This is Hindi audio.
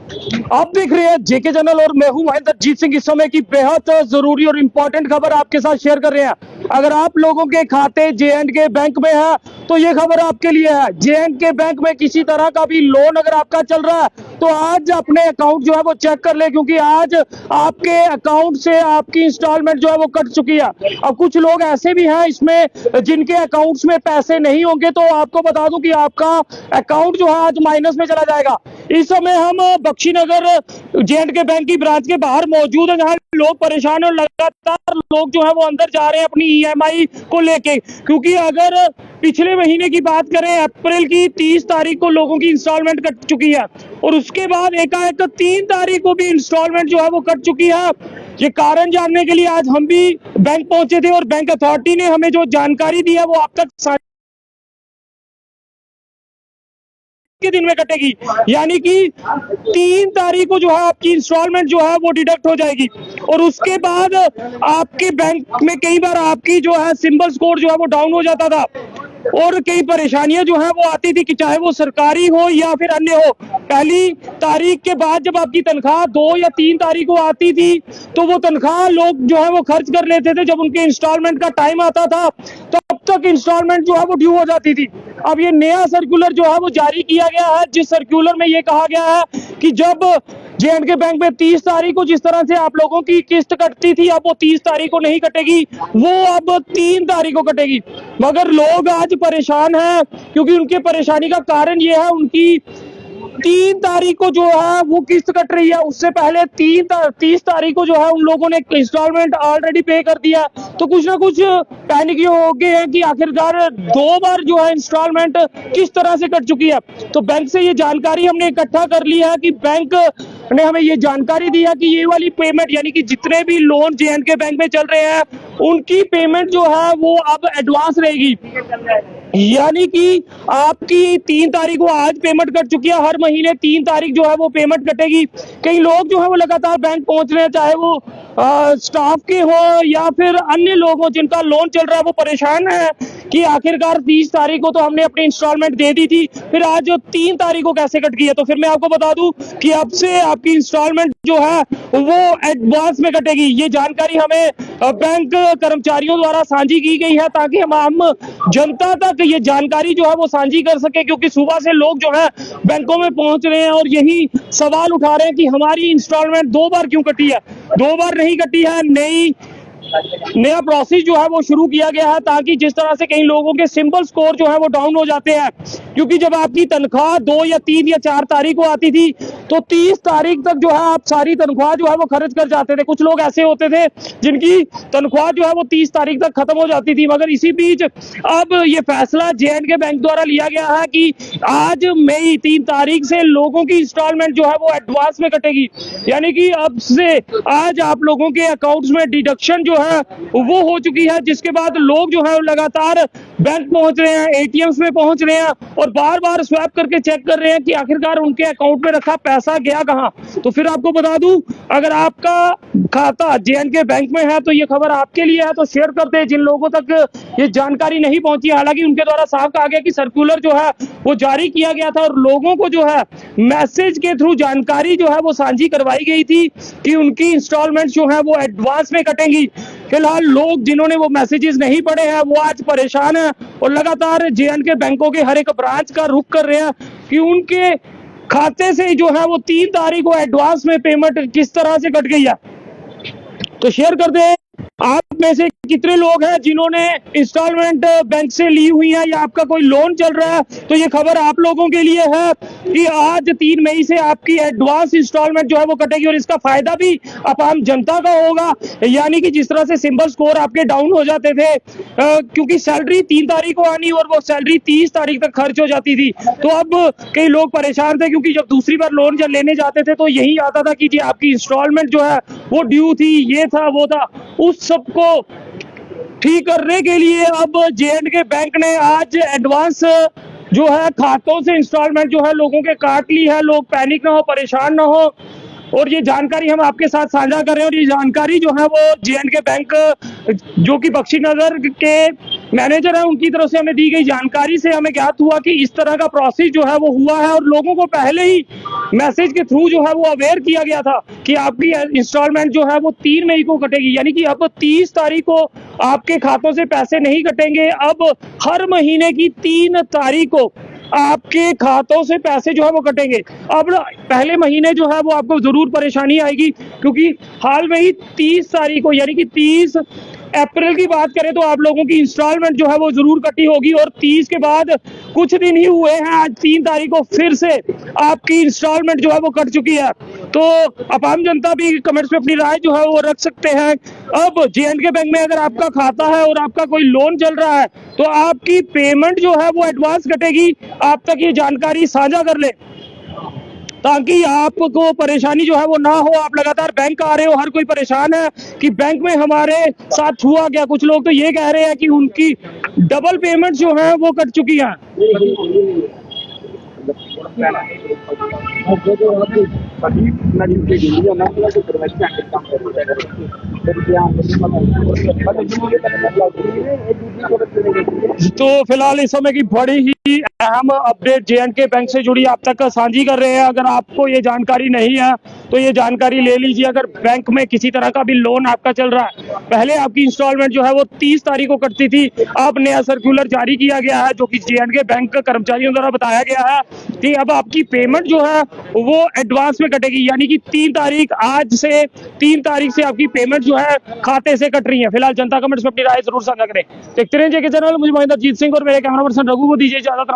आप देख रहे हैं जेके चैनल और मैं हूं महेंद्रजीत सिंह। इस समय की बेहद जरूरी और इम्पोर्टेंट खबर आपके साथ शेयर कर रहे हैं। अगर आप लोगों के खाते जे.एंड.के बैंक में है तो ये खबर आपके लिए है। जे.एंड.के बैंक में किसी तरह का भी लोन अगर आपका चल रहा है तो आज अपने अकाउंट जो है वो चेक कर ले, क्योंकि आज आपके अकाउंट से आपकी इंस्टॉलमेंट जो है वो कट चुकी है। अब कुछ लोग ऐसे भी हैं इसमें जिनके अकाउंट्स में पैसे नहीं होंगे, तो आपको बता दूं कि आपका अकाउंट जो है आज माइनस में चला जाएगा। इस समय हम बख्शीनगर जे.एंड.के बैंक की ब्रांच के बाहर मौजूद है, जहां लोग परेशान और लगातार लोग जो है वो अंदर जा रहे हैं अपनी ईएमआई को लेके, क्योंकि अगर पिछले महीने की बात करें अप्रैल की 30 तारीख को लोगों की इंस्टॉलमेंट कट चुकी है और उसके बाद एकाएक 3 तारीख को भी इंस्टॉलमेंट जो है वो कट चुकी है। ये कारण जानने के लिए आज हम भी बैंक पहुंचे थे और बैंक अथॉरिटी ने हमें जो जानकारी दी है वो आप तक के दिन में कटेगी, यानी कि 3 तारीख को जो है आपकी इंस्टॉलमेंट जो है वो डिडक्ट हो जाएगी। और उसके बाद आपके बैंक में कई बार आपकी जो है सिंबल स्कोर जो है वो डाउन हो जाता था और कई परेशानियां जो है वो आती थी, कि चाहे वो सरकारी हो या फिर अन्य हो। पहली तारीख के बाद जब आपकी तनख्वाह 2 या 3 तारीख को आती थी तो वो तनख्वाह लोग जो है वो खर्च कर लेते थे। जब उनके इंस्टॉलमेंट का टाइम आता था तब तक इंस्टॉलमेंट जो है वो ड्यू हो जाती थी। अब ये नया सर्कुलर जो है वो जारी किया गया है, जिस सर्कुलर में ये कहा गया है कि जब जे.एंड.के बैंक में 30 तारीख को जिस तरह से आप लोगों की किस्त कटती थी, अब वो 30 तारीख को नहीं कटेगी, वो अब 3 तारीख को कटेगी। मगर लोग आज परेशान हैं, क्योंकि उनके परेशानी का कारण ये है उनकी 3 तारीख को जो है वो किस्त कट रही है। उससे पहले 30 तारीख को जो है उन लोगों ने इंस्टॉलमेंट ऑलरेडी पे कर दिया, तो कुछ ना कुछ पैनिक ये हो गए हैं कि आखिरकार 2 बार जो है इंस्टॉलमेंट किस तरह से कट चुकी है। तो बैंक से ये जानकारी हमने इकट्ठा कर ली है कि बैंक ने हमें ये जानकारी दी है कि ये वाली पेमेंट, यानी कि जितने भी लोन जे.एंड.के बैंक में चल रहे हैं उनकी पेमेंट जो है वो अब एडवांस रहेगी। यानी कि आपकी 3 तारीख को आज पेमेंट कट चुकी है, हर महीने 3 तारीख जो है वो पेमेंट कटेगी। कई लोग जो है वो लगातार बैंक पहुंच रहे हैं, चाहे वो स्टाफ के हो या फिर अन्य लोग हो जिनका लोन चल रहा है, वो परेशान है कि आखिरकार 30 तारीख को तो हमने अपनी इंस्टॉलमेंट दे दी थी, फिर आज 3 तारीख को कैसे कट गई है। तो फिर मैं आपको बता दूं कि अब से आपकी इंस्टॉलमेंट जो है वो एडवांस में कटेगी। ये जानकारी हमें बैंक कर्मचारियों द्वारा साझी की गई है, ताकि हम जनता तक ये जानकारी जो है वो साझी कर सके, क्योंकि सुबह से लोग जो है बैंकों में पहुंच रहे हैं और यही सवाल उठा रहे हैं कि हमारी इंस्टॉलमेंट 2 बार क्यों कटी है। 2 बार नहीं कटी है, नया प्रोसेस जो है वो शुरू किया गया है, ताकि जिस तरह से कई लोगों के सिंबल स्कोर जो है वो डाउन हो जाते हैं, क्योंकि जब आपकी तनख्वाह 2 या 3 या 4 तारीख को आती थी तो 30 तारीख तक जो है आप सारी तनख्वाह जो है वो खर्च कर जाते थे। कुछ लोग ऐसे होते थे जिनकी तनख्वाह जो है वो 30 तारीख तक खत्म हो जाती थी। मगर इसी बीच अब ये फैसला जे.एंड.के बैंक द्वारा लिया गया है कि आज मई 3 तारीख से लोगों की इंस्टॉलमेंट जो है वो एडवांस में कटेगी, यानी कि अब से आज आप लोगों के अकाउंट्स में डिडक्शन जो है वो हो चुकी है। जिसके बाद लोग जो है लगातार बैंक पहुंच रहे हैं, एटीएम्स में पहुंच रहे हैं और बार बार स्वैप करके चेक कर रहे हैं कि आखिरकार उनके अकाउंट में रखा पैसा गया कहां। तो फिर आपको बता दूं, अगर आपका खाता जे.एंड.के बैंक में है तो ये खबर आपके लिए है, तो शेयर करते हैं जिन लोगों तक ये जानकारी नहीं पहुंची। हालांकि उनके द्वारा साफ कहा गया कि सर्कुलर जो है वो जारी किया गया था और लोगों को जो है मैसेज के थ्रू जानकारी जो है वो साझी करवाई गई थी कि उनकी इंस्टॉलमेंट जो है वो एडवांस में कटेंगी। फिलहाल लोग जिन्होंने वो मैसेजेस नहीं पढ़े हैं वो आज परेशान हैं और लगातार जे.एंड.के बैंकों के हर एक ब्रांच का रुख कर रहे हैं कि उनके खाते से जो है वो 3 तारीख को एडवांस में पेमेंट किस तरह से कट गई है। तो शेयर कर दे आप में से कितने लोग हैं जिन्होंने इंस्टॉलमेंट बैंक से ली हुई है या आपका कोई लोन चल रहा है। तो ये खबर आप लोगों के लिए है कि आज 3 मई से आपकी एडवांस इंस्टॉलमेंट जो है वो कटेगी और इसका फायदा भी आम जनता का होगा। यानी कि जिस तरह से सिंबल स्कोर आपके डाउन हो जाते थे, क्योंकि सैलरी 3 तारीख को आनी और वो सैलरी 30 तारीख तक खर्च हो जाती थी, तो अब कई लोग परेशान थे, क्योंकि जब दूसरी बार लोन जब लेने जाते थे तो यही आता था कि जी आपकी इंस्टॉलमेंट जो है वो ड्यू थी, ये था वो था। उस सबको ठीक करने के लिए अब जे.एंड.के बैंक ने आज एडवांस जो है खातों से इंस्टॉलमेंट जो है लोगों के काट ली है। लोग पैनिक ना हो, परेशान ना हो, और ये जानकारी हम आपके साथ साझा कर रहे हैं। और ये जानकारी जो है वो जे.एंड.के बैंक जो कि बख्शीनगर के मैनेजर है उनकी तरफ से हमें दी गई जानकारी से हमें ज्ञात हुआ कि इस तरह का प्रोसेस जो है वो हुआ है और लोगों को पहले ही मैसेज के थ्रू जो है वो अवेयर किया गया था कि आपकी इंस्टॉलमेंट जो है वो 3 मई को कटेगी, यानी कि अब 30 तारीख को आपके खातों से पैसे नहीं कटेंगे। अब हर महीने की 3 तारीख को आपके खातों से पैसे जो है वो कटेंगे। अब पहले महीने जो है वो आपको जरूर परेशानी आएगी, क्योंकि हाल में ही 30 तारीख को यानी कि 30 अप्रैल की बात करें तो आप लोगों की इंस्टॉलमेंट जो है वो जरूर कटी होगी, और 30 के बाद कुछ दिन ही हुए हैं, आज 3 तारीख को फिर से आपकी इंस्टॉलमेंट जो है वो कट चुकी है। तो आम जनता भी कमेंट्स में अपनी राय जो है वो रख सकते हैं। अब J&K बैंक में अगर आपका खाता है और आपका कोई लोन चल रहा है तो आपकी पेमेंट जो है वो एडवांस कटेगी। आप तक ये जानकारी साझा कर ले ताकि आपको परेशानी जो है वो ना हो। आप लगातार बैंक आ रहे हो, हर कोई परेशान है कि बैंक में हमारे साथ हुआ क्या। कुछ लोग तो ये कह रहे हैं कि उनकी डबल पेमेंट जो है वो कट चुकी है। तो फिलहाल इस समय की बड़ी ही अहम अपडेट J&K बैंक से जुड़ी आप तक साझी कर रहे हैं। अगर आपको ये जानकारी नहीं है तो ये जानकारी ले लीजिए। अगर बैंक में किसी तरह का भी लोन आपका चल रहा है, पहले आपकी इंस्टॉलमेंट जो है वो 30 तारीख को कटती थी, अब नया सर्कुलर जारी किया गया है जो कि J&K बैंक के कर्मचारियों द्वारा बताया गया है कि अब आपकी पेमेंट जो है वो एडवांस में कटेगी, यानी कि 3 तारीख आज से 3 तारीख से आपकी पेमेंट जो है खाते से कट रही है। फिलहाल जनता कमेंट्स में अपनी राय जरूर साझा करें। देखते रहिए JK चैनल। मुझे महेंद्र जीत सिंह और मेरे कैमरा पर्सन रघु को दीजिए इजाजत।